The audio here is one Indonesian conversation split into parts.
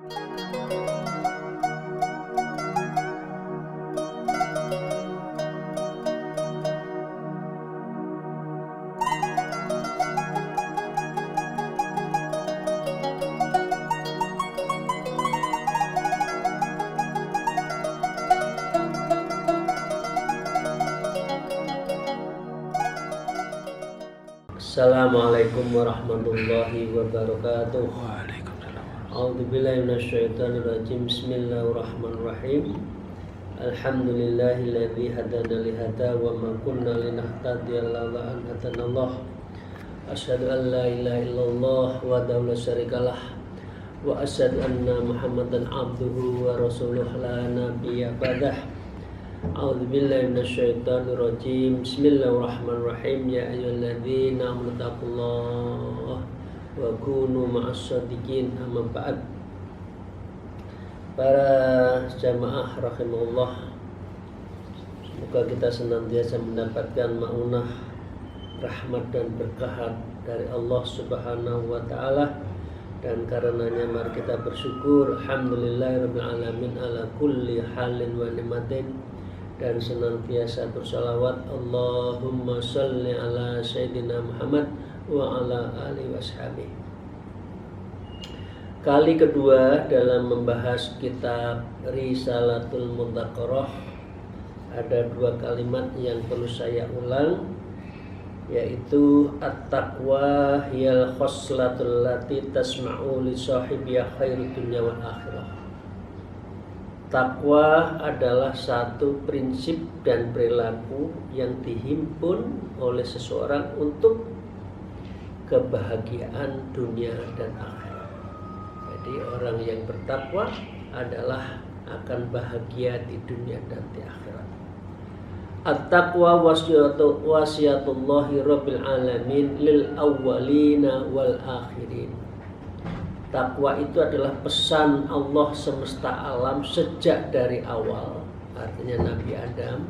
Assalamualaikum warahmatullahi wabarakatuh. Waalaikumsalam. A'udzubillahi minasyaitonirrajim. Bismillahirrahmanirrahim. Alhamdulillahilladzi hadana li hada wa ma kunna linahtadiya laula an hadanallah. Asyhadu an la ilaha illallah wahdahu la syarikalah wa asyhadu anna Muhammadan abduhu wa rasuluh la nabiyya ba'dah. A'udzubillahi minasyaitonirrajim. Bismillahirrahmanirrahim. Ya ayyuhalladzina amanu taqullaha wa kunu ma'as-shadiqin. Amma ba'd. Para jamaah rahimahullah, semoga kita senantiasa mendapatkan maunah, rahmat dan berkah dari Allah Subhanahu wa taala, dan karenanya mari kita bersyukur alhamdulillahirabbil alamin ala kulli halin wa ni'matin, dan senantiasa bersalawat Allahumma sholli ala sayyidina Muhammad wa ala alihi washabihi. Kali kedua dalam membahas kitab Risalatul Mudzakarah, ada dua kalimat yang perlu saya ulang, yaitu at-taqwa hiyal khoslatul lati tasma'u li sahibiya khairid dunya wal akhirah. Takwa adalah satu prinsip dan perilaku yang dihimpun oleh seseorang untuk kebahagiaan dunia dan akhirat. Jadi orang yang bertakwa adalah akan bahagia di dunia dan di akhirat. At-taqwa wasiyatullahi rabbil alamin lil awwalina wal akhirin. Takwa itu adalah pesan Allah semesta alam sejak dari awal, artinya Nabi Adam,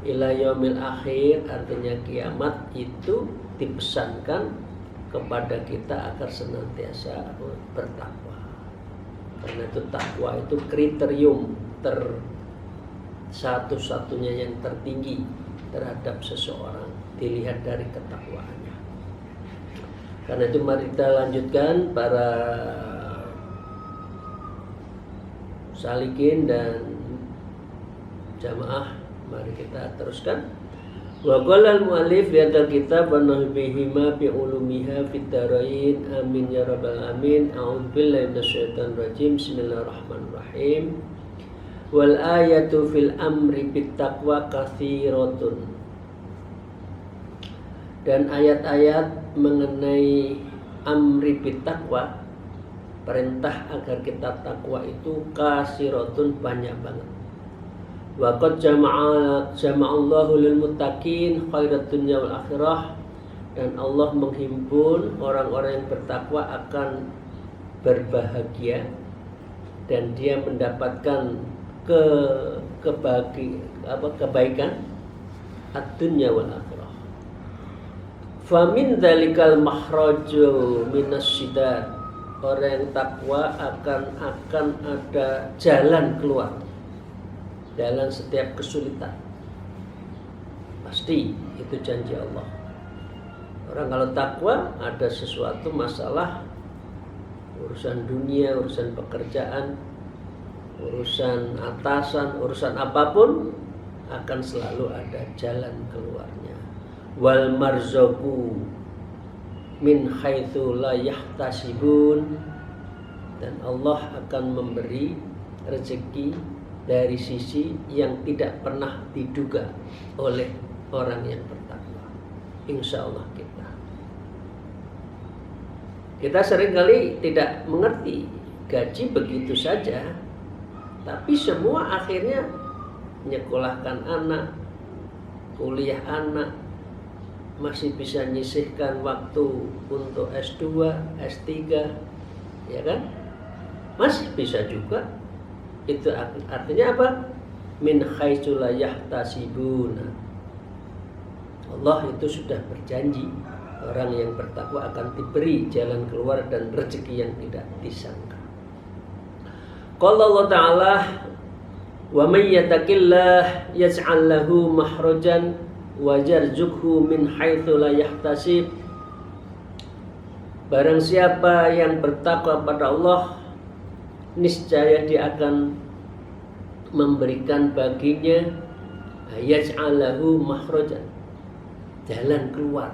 ila yaumil akhir, artinya kiamat, itu dipesankan kepada kita agar senantiasa bertakwa. Karena itu takwa itu kriterium satu-satunya yang tertinggi terhadap seseorang, dilihat dari ketakwaannya. Karena itu mari kita lanjutkan para salikin dan jamaah, mari kita teruskan. Wa qala al-mu'allif fi hadzal kitab wa nahbihima bi ulumiha fid darain amin ya rabbal alamin. A'udzubillahi minasyaitonir rajim. Bismillahirrahmanirrahim. Wal ayatu fil amri bit taqwa katsiratun. Dan ayat-ayat mengenai amri bit taqwa, perintah agar kita takwa itu katsiratun, banyak banget. Wa qad jama'allahu lil muttaqin khairat dunya wal akhirah, dan Allah menghimpun orang-orang yang bertakwa akan berbahagia dan dia mendapatkan kebaikan ad-dunya wal akhirah. Famin dzalikal makhraju minas syiddat, orang yang takwa akan ada jalan keluar dalam setiap kesulitan. Pasti itu janji Allah. Orang kalau takwa, ada sesuatu masalah, urusan dunia, urusan pekerjaan, urusan atasan, urusan apapun, akan selalu ada jalan keluarnya. Wal marzuqu min haitsu la yahtasibun, dan Allah akan memberi rezeki dari sisi yang tidak pernah diduga oleh orang yang bertakwa. Insya Allah kita seringkali tidak mengerti, gaji begitu saja, tapi semua akhirnya menyekolahkan anak, kuliah anak, masih bisa nyisihkan waktu untuk S2, S3, ya kan? Masih bisa juga. Itu artinya apa? Min haitsu la yahtasibun. Allah itu sudah berjanji orang yang bertakwa akan diberi jalan keluar dan rezeki yang tidak disangka. Qala Allah Ta'ala, wa may yattaqillah yaj'al lahu makhrajan wa yarzuqhu min haitsu la yahtasib. Barang siapa yang bertakwa pada Allah, niscaya dia akan memberikan baginya yaj'al lahu makhrajan, jalan keluar.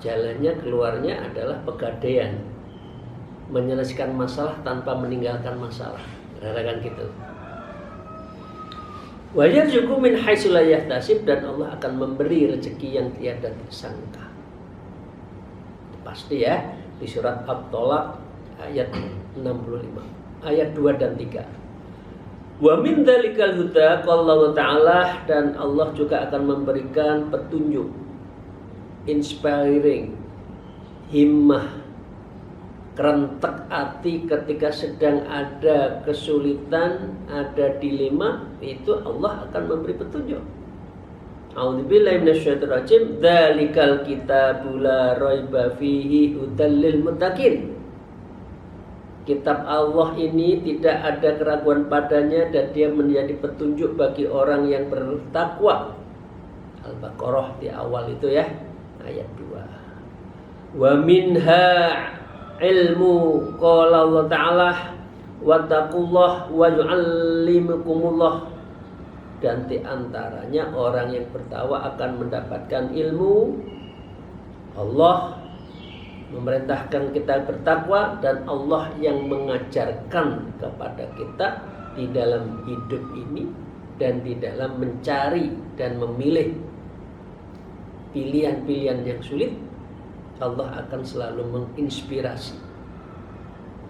Jalannya keluarnya adalah pegadaian, menyelesaikan masalah tanpa meninggalkan masalah. Katakan gitu. Wa yarzuqhu min haitsu la yahtasib, dan Allah akan memberi rezeki yang tiada disangka. Pasti ya, di surat At-Thalaq ayat 65, ayat 2 dan 3. Wa min dzalikal huda, qala Allah Ta'ala, dan Allah juga akan memberikan petunjuk, inspiring, himmah, kerentek hati ketika sedang ada kesulitan, ada dilema, itu Allah akan memberi petunjuk. A'udzubillahi minasyaitonir rajim. Dzalikal kitabu la raiba fihi hudal lil muttaqin. Kitab Allah ini tidak ada keraguan padanya dan dia menjadi petunjuk bagi orang yang bertakwa. Al-Baqarah di awal itu ya, ayat 2. Wa minha ilmu, qala Allah Ta'ala, wattaqullah wa yu'allimukumullah, dan di antaranya orang yang bertakwa akan mendapatkan ilmu. Allah memerintahkan kita bertakwa dan Allah yang mengajarkan kepada kita di dalam hidup ini dan di dalam mencari dan memilih pilihan-pilihan yang sulit. Allah akan selalu menginspirasi,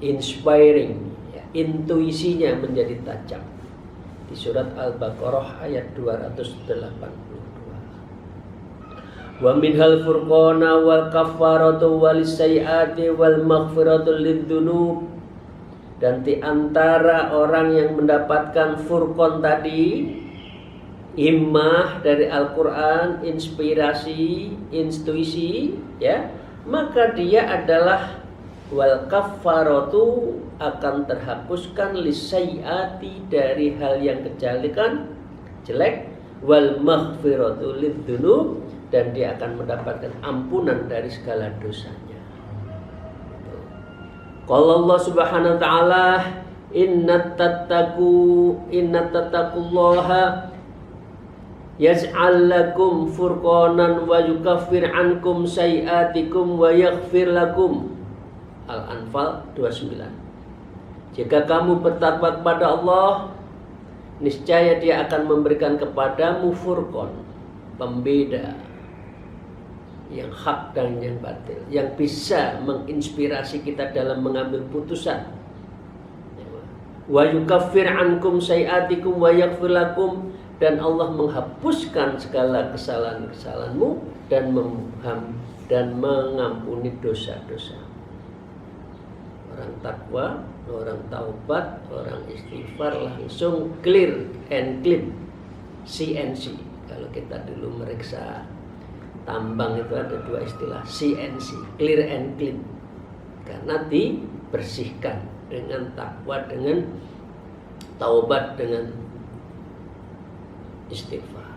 inspiring, ya, intuisinya menjadi tajam. Di surat Al-Baqarah ayat 282. Wa minhal furqana wal kafaratu wal sayyiati wal maghfiratu lidzunub, dan di antara orang yang mendapatkan furqan tadi, himmah dari Al-Quran, inspirasi, intuisi, ya, maka dia adalah wal kafaratu, akan terhapuskan lisayati, dari hal yang kejelekan, jelek, wal maghfiratu lidzunub, dan dia akan mendapatkan ampunan dari segala dosanya. Qala Allah Subhanahu wa Ta'ala, inna tattaqullaha yaj'al lakum furqanan wa yukaffir ankum sayiatikum wa yaghfir lakum. Al-Anfal 29. Jika kamu bertakwa kepada Allah, niscaya Dia akan memberikan kepadamu furqan, pembeda yang hak dan yang batil, yang bisa menginspirasi kita dalam mengambil putusan. Wa yukaffir ankum sayiatikum wa yaghfir lakum, dan Allah menghapuskan segala kesalahan-kesalahanmu dan mengampuni dosa-dosa. Orang takwa, orang taubat, orang istighfar langsung clear and clean, CNC. Kalau kita dulu meriksa tambang itu ada dua istilah, CNC, clear and clean, karena dibersihkan dengan takwa, dengan taubat, dengan istighfar.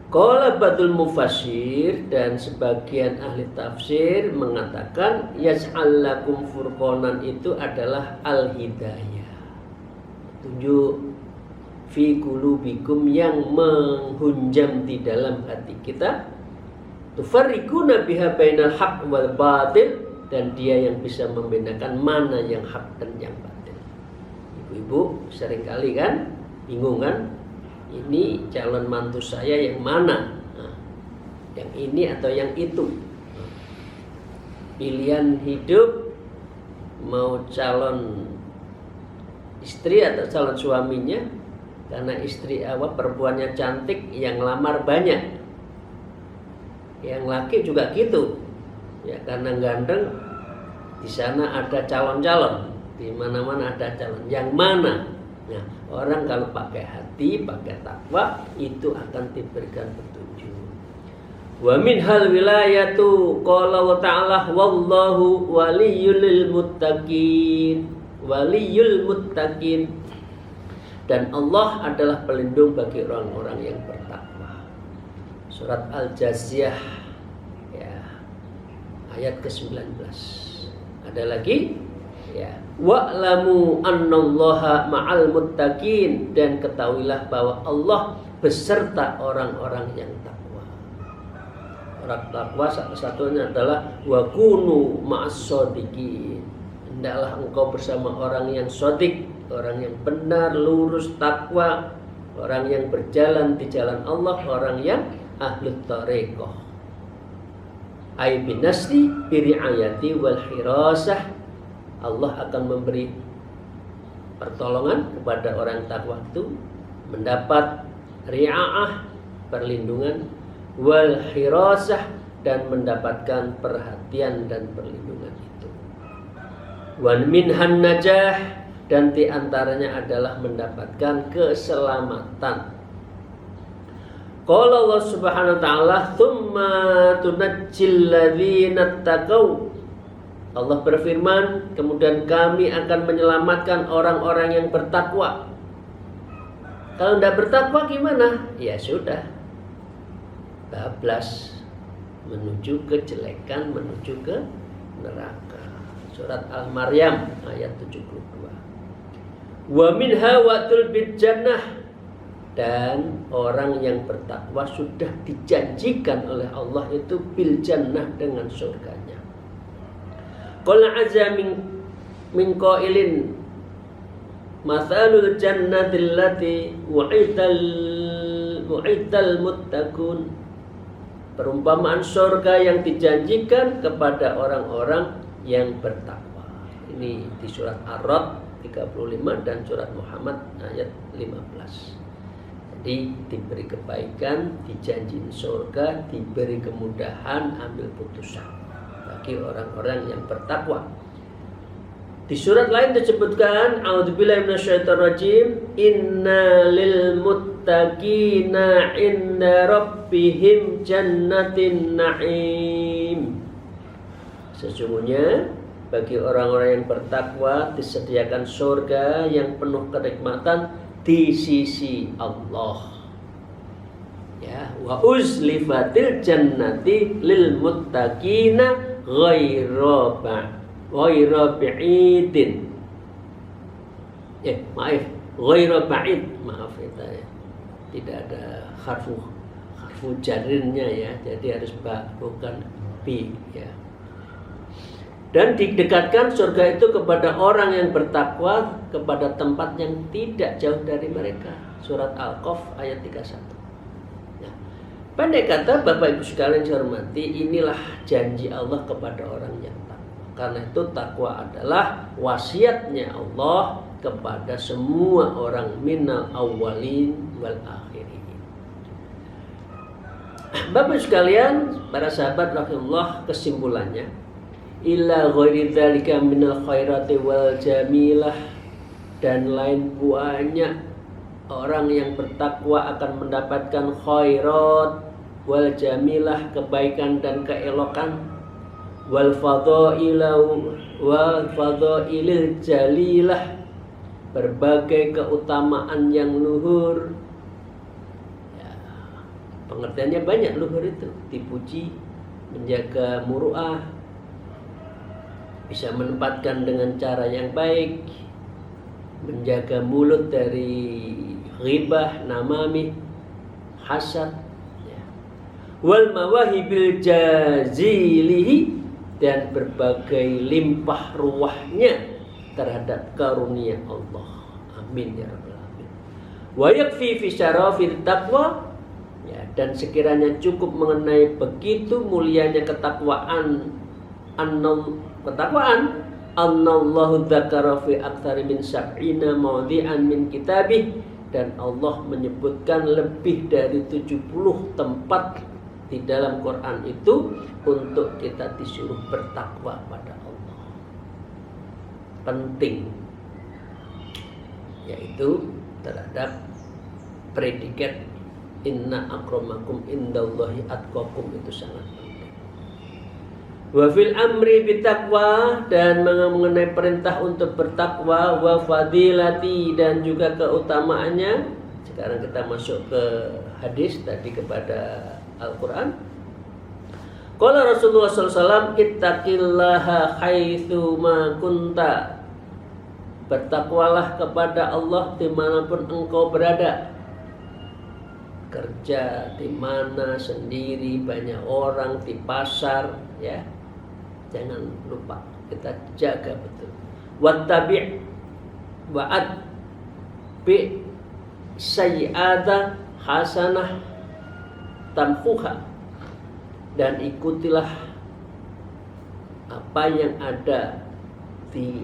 Qala ba'dul mufassir, dan sebagian ahli tafsir mengatakan yaj'al lakum furqanan itu adalah al-hidayah, petunjuk fi qulubikum, yang menghunjam di dalam hati kita, tufarriquna biha bainal haq wal batil, dan dia yang bisa membedakan mana yang hak dan yang batil. Ibu-ibu seringkali kan bingung kan, ini calon mantu saya yang mana, yang ini atau yang itu. Pilihan hidup, mau calon istri atau calon suaminya, karena istri perempuannya cantik, yang lamar banyak. Yang laki juga gitu, ya, karena ganteng, di sana ada calon-calon, di mana-mana ada calon. Yang mana? Nah, orang kalau pakai hati, pakai takwa, itu akan diberikan petunjuk. Wa minhal wilayatu qala wa ta'ala wallahu waliyul muttaqin. Waliyul muttaqin. Dan Allah adalah pelindung bagi orang-orang yang bertakwa. Surat Al-Jathiyah ya, ayat ke-19. Ada lagi ya, wa'lamu annallaha ma'al muttaqin, dan ketahuilah bahwa Allah beserta orang-orang yang takwa. Orang takwa satu-satunya adalah wa kunu ma'as-shodiqin. Hendaklah engkau bersama orang yang shodiq, orang yang benar, lurus, takwa, orang yang berjalan di jalan Allah, orang yang ahlut thariqah. Ai binasri biri'ayati wal hirasah. Allah akan memberi pertolongan kepada orang takwa itu, mendapat ri'a'ah, perlindungan, wal hirasah, dan mendapatkan perhatian dan perlindungan itu. Wan minhan najah, dan di antaranya adalah mendapatkan keselamatan. Qala Allah Subhanahu wa ta'ala, "Tsumma tunajjil ladzina taqaw." Allah berfirman, kemudian kami akan menyelamatkan orang-orang yang bertakwa. Kalau tidak bertakwa gimana? Ya sudah, bablas, menuju kejelekan, menuju ke neraka. Surat Al-Maryam ayat 72. Wa minha wa'tul bil jannah, dan orang yang bertakwa sudah dijanjikan oleh Allah itu bil jannah, dengan surganya. Qala azza min qailin mathalul jannatil lati wa'idal muttaqun. Perumpamaan surga yang dijanjikan kepada orang-orang yang bertakwa. Ini di surat Ar-Ra'd 35 dan surat Muhammad ayat 15. Jadi diberi kebaikan, dijanjiin surga, diberi kemudahan, ambil putusan bagi orang-orang yang bertakwa. Di surat lain disebutkan, a'udzubillahi minasyaitonirrajim, inna lil muttaqina 'inda rabbihim jannatin na'im. Sesungguhnya bagi orang-orang yang bertakwa disediakan surga yang penuh kenikmatan di sisi Allah. Ya, wa uzlifatil jannati lil muttaqina ghairu ba'idin. Ghairu ba'id, maaf itu ya. Tidak ada harfu jarinnya ya, jadi harus ba, bukan bi ya. Dan didekatkan surga itu kepada orang yang bertakwa, kepada tempat yang tidak jauh dari mereka. Surat Al-Qaf ayat 31. Nah, pendek kata Bapak Ibu sekalian saya hormati, inilah janji Allah kepada orang yang takwa. Karena itu takwa adalah wasiatnya Allah kepada semua orang minal awwalin wal akhirin. Bapak Ibu sekalian, para sahabat rahimahullah, kesimpulannya, illa ghairi dzalika minal khairati wal jamilah, dan lain banyak orang yang bertakwa akan mendapatkan khairat wal jamilah, kebaikan dan keelokan, wal fadhailil jalilah, berbagai keutamaan yang luhur ya, pengertiannya banyak. Luhur itu dipuji, menjaga muru'ah, bisa menempatkan dengan cara yang baik, menjaga mulut dari ghibah, namamih, hasad ya. Wal mawahibil jazilihi, dan berbagai limpah ruahnya terhadap karunia Allah. Amin ya rabbal alamin. Wa yakfi fi syarafil taqwa ya, dan sekiranya cukup mengenai begitu mulianya ketakwaan, annallahu dzakara fi aktsari min sab'ina mawdi'an min kitabih, dan Allah menyebutkan lebih dari 70 tempat di dalam Quran itu untuk kita disuruh bertakwa pada Allah. Penting, yaitu terhadap predikat Inna akramakum indallahi atqakum, itu sangat penting. Wa fil amri bitaqwa, dan mengenai perintah untuk bertakwa, wa fadilati, dan juga keutamaannya. Sekarang kita masuk ke hadis tadi kepada Al-Quran. Qala Rasulullah SAW, ittaqillaha haitsu ma kunta. Bertakwalah kepada Allah dimanapun engkau berada. Kerja di mana, sendiri, banyak orang, di pasar, ya. Jangan lupa, kita jaga betul. Wattabi' wa'ad bi sayyi'ata hasanah tamhuha, dan ikutilah apa yang ada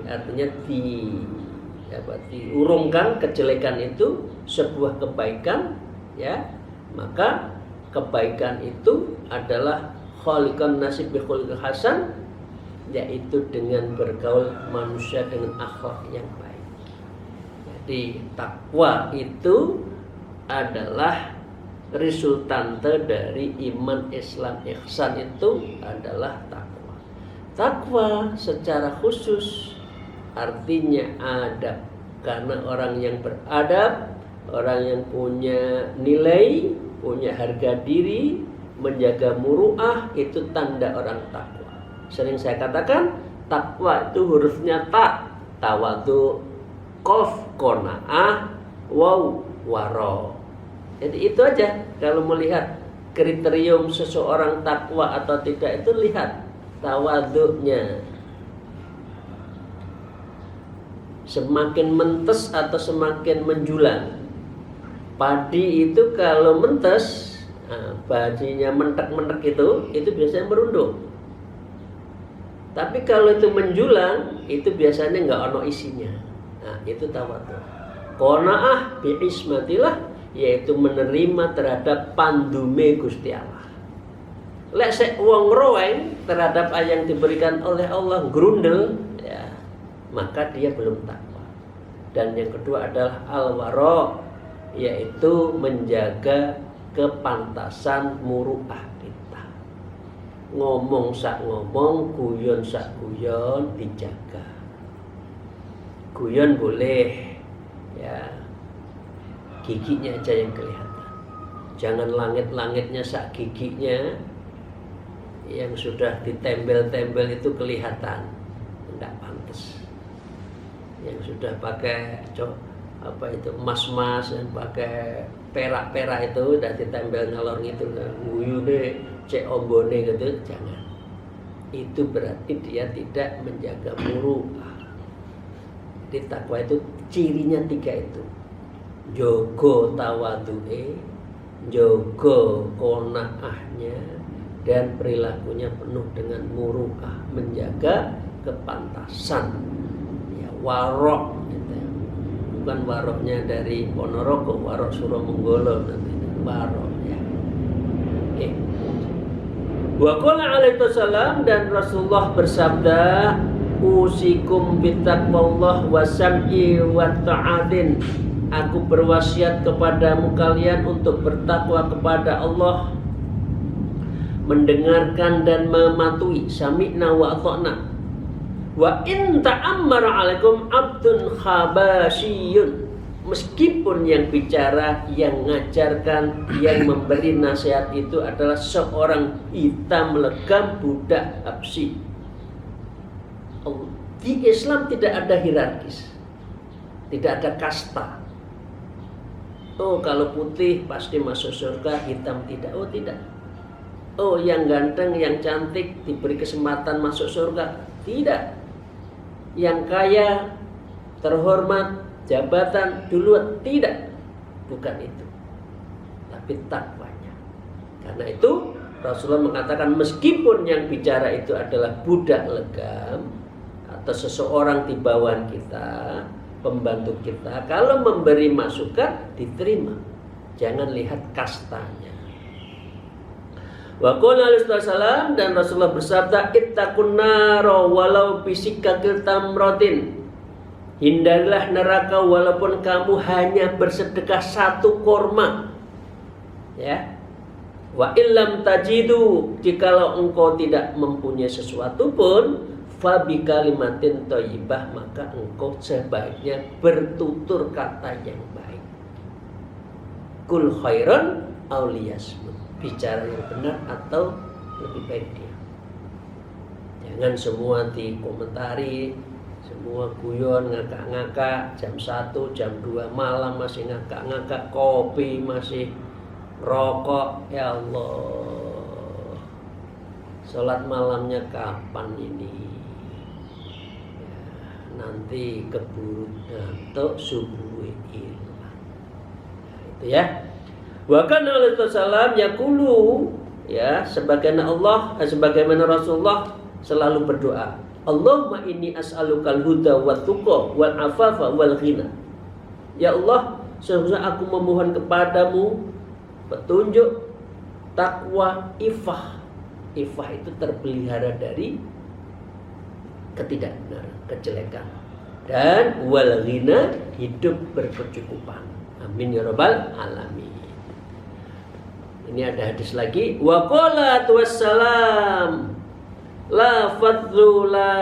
artinya diurungkan kejelekan itu sebuah kebaikan, ya. Maka kebaikan itu adalah khaliqan nasib bi khuluqil hasan, yaitu dengan bergaul manusia dengan akhlak yang baik. Jadi takwa itu adalah resultante dari iman, Islam, ihsan, itu adalah takwa. Takwa secara khusus artinya adab, karena orang yang beradab, orang yang punya nilai, punya harga diri, menjaga muru'ah, itu tanda orang takwa. Sering saya katakan, takwa itu hurufnya ta, tawadhu, qaf, qanaah, waw, waro. Jadi itu aja. Kalau melihat kriterium seseorang takwa atau tidak, itu lihat tawadhunya. Semakin mentes atau semakin menjulang. Padi itu kalau mentes, bajinya mentek-mentek itu biasanya merunduk. Tapi kalau itu menjulang, itu biasanya nggak ono isinya. Nah, itu tawadhu. Qanaah bi ismatillah, yaitu menerima terhadap pandume Gusti Allah. Lek sek wong roeng terhadap apa yang diberikan oleh Allah, grundel, ya, maka dia belum takwa. Dan yang kedua adalah al-wara, yaitu menjaga kepantasan muru'ah kita. Ngomong sak ngomong, guyon sak guyon, dijaga. Guyon boleh, ya, giginya aja yang kelihatan. Jangan langit-langitnya sak giginya yang sudah ditempel-tempel itu kelihatan, enggak pantas. Yang sudah pakai emas-emas, dan pakai perak-perak itu udah ditempel ngalor gitu, nguyune cek ombone gitu, jangan. Itu berarti dia tidak menjaga muru'ah. Jadi takwa itu cirinya 3 itu. Jogo tawadhu'e, jogo qanaahnya, dan perilakunya penuh dengan muru'ah, menjaga kepantasan. Ya, warok gitu. Bukan waroknya dari Ponorogo, warok Suromonggolo, nanti warok, ya. Oke. Wa qala alaihi wasallam, dan Rasulullah bersabda, usikum bittaqwallah wa sam'i wa ta'atin. Aku berwasiat kepadamu kalian untuk bertakwa kepada Allah, mendengarkan dan mematuhi, sami'na wa ata'na. Wa in ta'ammara 'alaikum 'abdun khabasyiyun, meskipun yang bicara, yang mengajarkan, yang memberi nasihat itu adalah seorang hitam legam budak habsyi. Di Islam tidak ada hierarkis, tidak ada kasta. Oh, kalau putih pasti masuk surga, hitam tidak. Oh, tidak. Oh, yang ganteng, yang cantik diberi kesempatan masuk surga. Tidak. Yang kaya, terhormat, jabatan duluan. Tidak. Bukan itu. Tapi takwanya. Karena itu Rasulullah mengatakan, meskipun yang bicara itu adalah budak legam atau seseorang di bawah kita, pembantu kita, kalau memberi masukan diterima. Jangan lihat kastanya. Wa qala alaihi wasallam, dan Rasulullah bersabda, ittaqun nara walau bisikakil tamratin. Hindarilah neraka walaupun kamu hanya bersedekah 1 korma. Ya. Wa illam tajidu, jikalau engkau tidak mempunyai sesuatu pun, fa bi kalimatin thayyibah, maka engkau sebaiknya bertutur kata yang baik. Kul khairan aw liyasmut, bicara yang benar atau lebih baik diam. Jangan semua dikomentari, semua guyon, ngakak-ngakak, jam 1, jam 2 malam masih ngakak-ngakak, kopi masih rokok. Ya Allah, sholat malamnya kapan ini? Ya, nanti keburu ngantuk, subuh hilang. Nah, itu ya. Wa kana Rasulullah yaqulu, ya, sebagaimana Rasulullah selalu berdoa, Allahumma inni as'alukal huda wa tuqa wal afafa wal ghina. Ya Allah, sesungguhnya aku memohon kepadamu petunjuk, takwa, ifah. Ifah itu terpelihara dari ketidakbenaran, kejelekan. Dan wal ghina, hidup berkecukupan. Amin ya rabbal alamin. Ini ada hadis lagi. Wa qala wassalam la fadlu la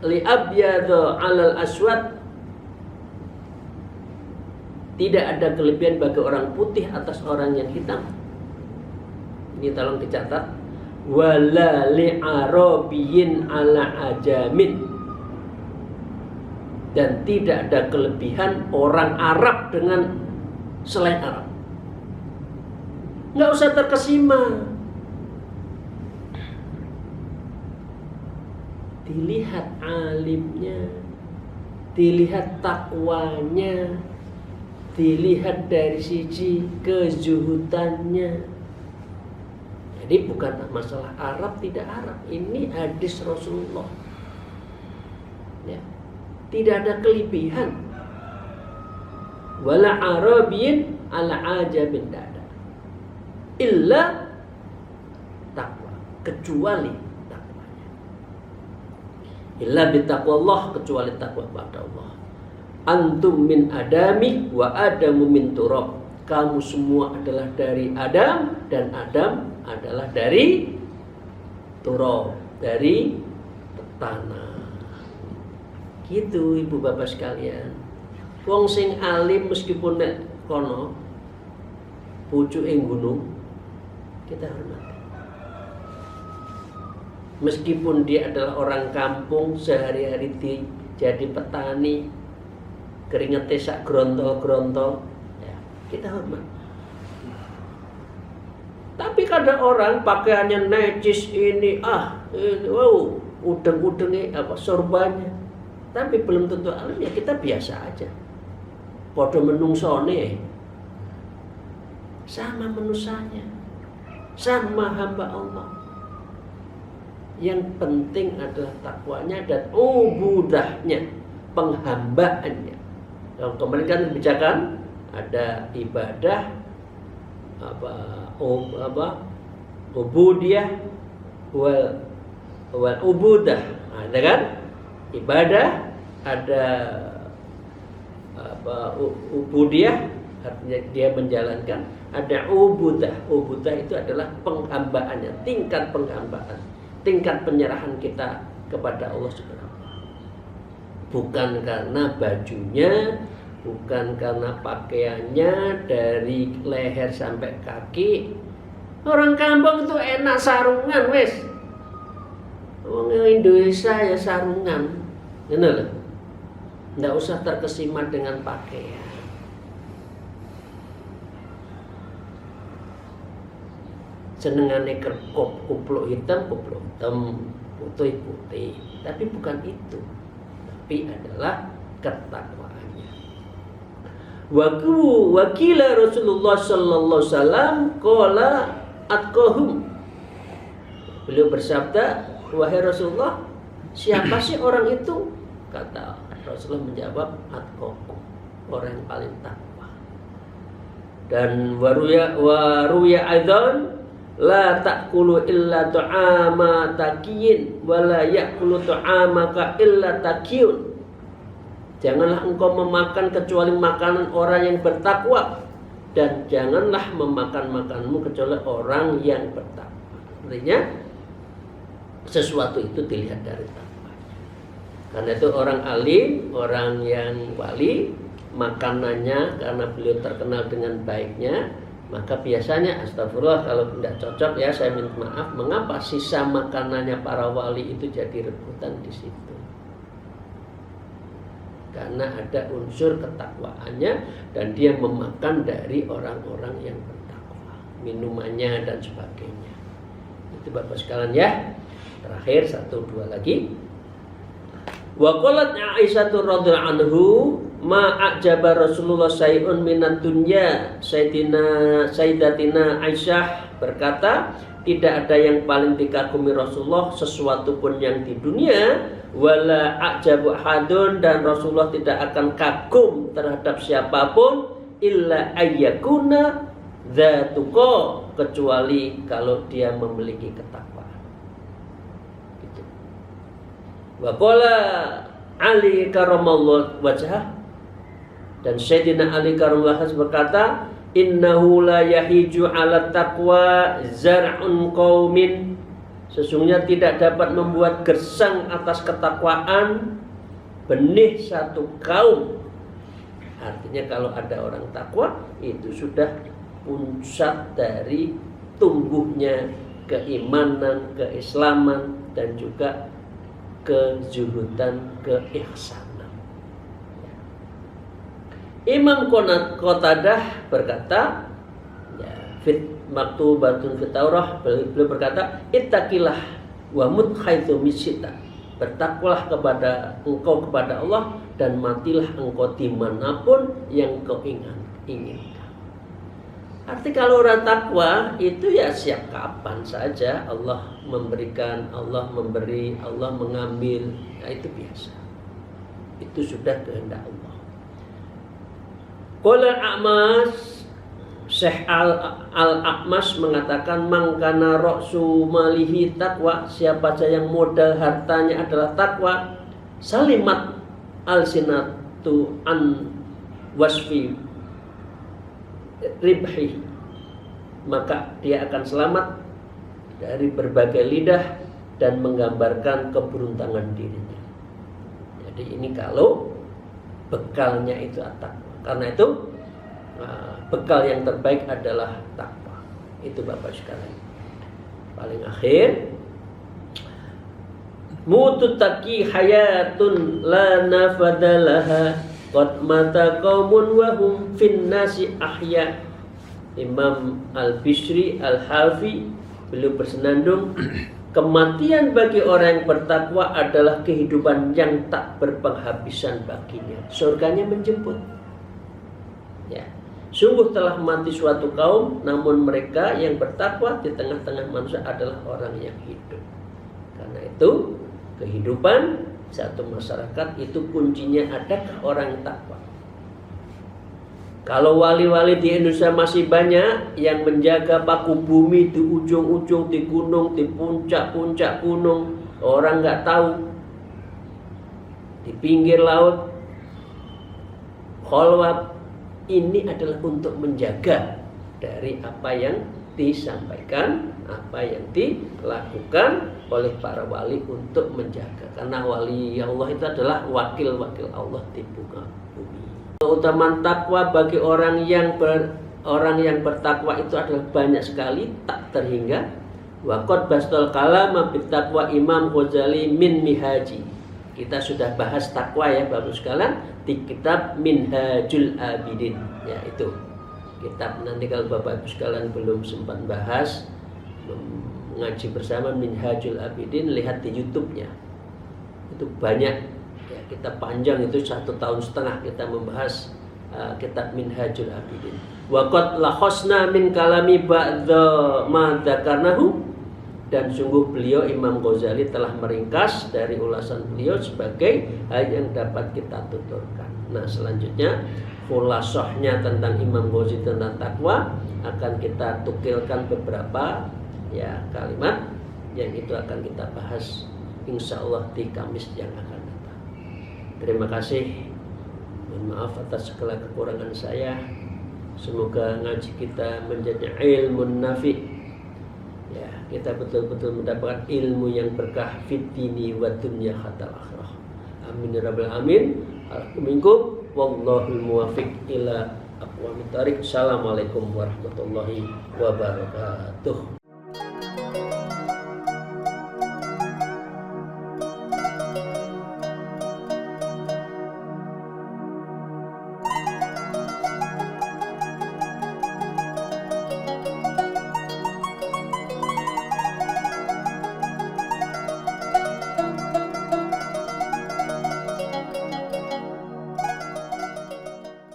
li abyadha 'alal aswad. Tidak ada kelebihan bagi orang putih atas orang yang hitam. Ini tolong dicatat. Wala li arabiyyin 'ala ajamin. Dan tidak ada kelebihan orang Arab dengan selain Arab. Nggak usah terkesima. Dilihat alimnya, dilihat takwanya, dilihat dari sisi kezuhudannya. Jadi bukan masalah Arab tidak Arab. Ini hadis Rasulullah. Ya. Tidak ada kelebihan. Wala arabiyyin ala ajabin, tidak ada. Illa takwa, kecuali takwanya. Illa bitaqwallah, kecuali takwa pada Allah. Antum min adami wa adamu min turab. Kamu semua adalah dari Adam dan Adam adalah dari turab, dari tanah. Gitu ibu bapak sekalian. Wong sing alim meskipun nek kono pucuke gunung, kita hormati. Meskipun dia adalah orang kampung, sehari-hari jadi petani, keringetnya sak grontol-grontol, ya, kita hormat. Tapi kadang orang pakaiannya necis ini, wow, udeng-udengnya sorbannya, tapi belum tentu alim, ya kita biasa aja. Podo menungsone, sama menusanya, sama hamba Allah. Yang penting adalah takwanya dan ubudahnya, penghambaannya. Yang kemarin kan dibicarakan ada ibadah ubudiyah wal ubudah. Ada kan ibadah, ada ubudiyah, artinya dia menjalankan. Ada ubudah. Ubudah itu adalah penghambaannya, tingkat penghambaan, tingkat penyerahan kita kepada Allah Subhanahu wa taala. Bukan karena bajunya, bukan karena pakaiannya dari leher sampai kaki. Orang kampung itu enak sarungan wes. Orang Indonesia ya sarungan. Ngono lho. Nggak usah terkesima dengan pakaian. Senengane kerkop, kupluk hitam, putih. Tapi bukan itu. Tapi adalah ketakwaannya. Wakila Rasulullah sallallahu alaihi wasallam qala atqahum. Beliau bersabda, wahai Rasulullah, siapa sih orang itu? Kata Rasulullah menjawab, atqakum, orang yang paling takwa. Dan waruya aidan la ta'kulu illa tu'ama taqiyin wa la ya'kulu tu'amaka illa taqiyun. Janganlah engkau memakan kecuali makanan orang yang bertakwa, dan janganlah memakan-makanmu kecuali orang yang bertakwa. Artinya sesuatu itu dilihat dari takwa. Karena itu orang alim, orang yang wali, makanannya karena beliau terkenal dengan baiknya, maka biasanya astagfirullah kalau tidak cocok ya saya minta maaf, mengapa sisa makanannya para wali itu jadi rebutan di situ? Karena ada unsur ketakwaannya dan dia memakan dari orang-orang yang bertakwa, minumannya dan sebagainya. Itu Bapak sekalian ya. Terakhir 1-2 lagi. Wa qalat Aisyah radhiyallahu anhu ma a'jaba Rasulullah sayun minad dunya. Sayyidatina Aisyah berkata, tidak ada yang paling dikagumi Rasulullah sesuatu pun yang di dunia, wala a'jabu hadun, dan Rasulullah tidak akan kagum terhadap siapapun illa ayyakuna dzatuqa, kecuali kalau dia memiliki ketakwaan. Gitu. Wa qala Ali karramallahu wajhah, dan Sayyidina Ali karramallahu wajhah berkata, innahu la yahiju ala taqwa zar'un qaumin, sesungguhnya tidak dapat membuat gersang atas ketakwaan benih satu kaum. Artinya kalau ada orang takwa itu sudah puncak dari tumbuhnya keimanan, keislaman, dan juga kezuhudan, keihsanan. Imam Qatadah berkata, ya, fit maktubatun fit Taurah, beliau berkata, ittaqillah wa mut haitsu misyita, bertakwalah kepada engkau kepada Allah dan matilah engkau dimanapun yang kau inginkan. Arti kalau orang takwa itu ya siap kapan saja Allah memberikan, Allah memberi, Allah mengambil, ya itu biasa. Itu sudah kehendak Allah. Qala A'mas, Syekh Al-A'mas mengatakan, mangkana ra'su malihi taqwa, siapa saja yang modal hartanya adalah takwa, salimat al-sinatu an wasfi ribhi, maka dia akan selamat dari berbagai lidah dan menggambarkan keberuntungan dirinya. Jadi ini kalau bekalnya itu takwa. Karena itu bekal yang terbaik adalah takwa. Itu Bapak sekalian. Paling akhir, mutu taqi hayatun la nafadalaha qad mata qaumun wa hum fin nasi ahya. Imam Al-Bishri Al-Hafi beliau bersenandung, kematian bagi orang yang bertakwa adalah kehidupan yang tak berpenghabisan baginya. Surganya menjemput. Ya, sungguh telah mati suatu kaum, namun mereka yang bertakwa di tengah-tengah manusia adalah orang yang hidup. Karena itu kehidupan satu masyarakat itu kuncinya adakah orang yang takwa. Kalau wali-wali di Indonesia masih banyak yang menjaga paku bumi di ujung-ujung, di gunung, di puncak-puncak gunung, orang nggak tahu, di pinggir laut, kholwat. Ini adalah untuk menjaga dari apa yang disampaikan, apa yang dilakukan oleh para wali untuk menjaga. Karena wali Allah itu adalah wakil-wakil Allah di muka bumi. Keutamaan takwa bagi orang yang bertakwa itu adalah banyak sekali, tak terhingga. Waqad bastal kalam bit taqwa Imam Ghazali min Mihaji. Kita sudah bahas takwa ya Bapak sekalian di kitab Minhajul Abidin. Ya itu kitab, nanti kalau Bapak Ibu sekalian belum sempat bahas ngaji bersama Minhajul Abidin, lihat di YouTube-nya. Itu banyak ya, kita panjang itu 1,5 tahun kita membahas kitab Minhajul Abidin. Wa qad lakhasna min kalami ba'dha ma dzakarnahu, dan sungguh beliau Imam Ghazali telah meringkas dari ulasan beliau sebagai hal yang dapat kita tuturkan. Nah selanjutnya khulasahnya tentang Imam Ghazali tentang takwa akan kita tukilkan beberapa ya kalimat yang itu akan kita bahas insya Allah di Kamis yang akan datang. Terima kasih. Mohon maaf atas segala kekurangan saya. Semoga ngaji kita menjadi ilmu nafi. Ya, kita betul-betul mendapatkan ilmu yang berkah fid dini wa dunya hatta akhirah. Amin ya rabbal alamin. Minkum wallahul muwaffiq ila aqwamit thariq. Assalamualaikum warahmatullahi wabarakatuh.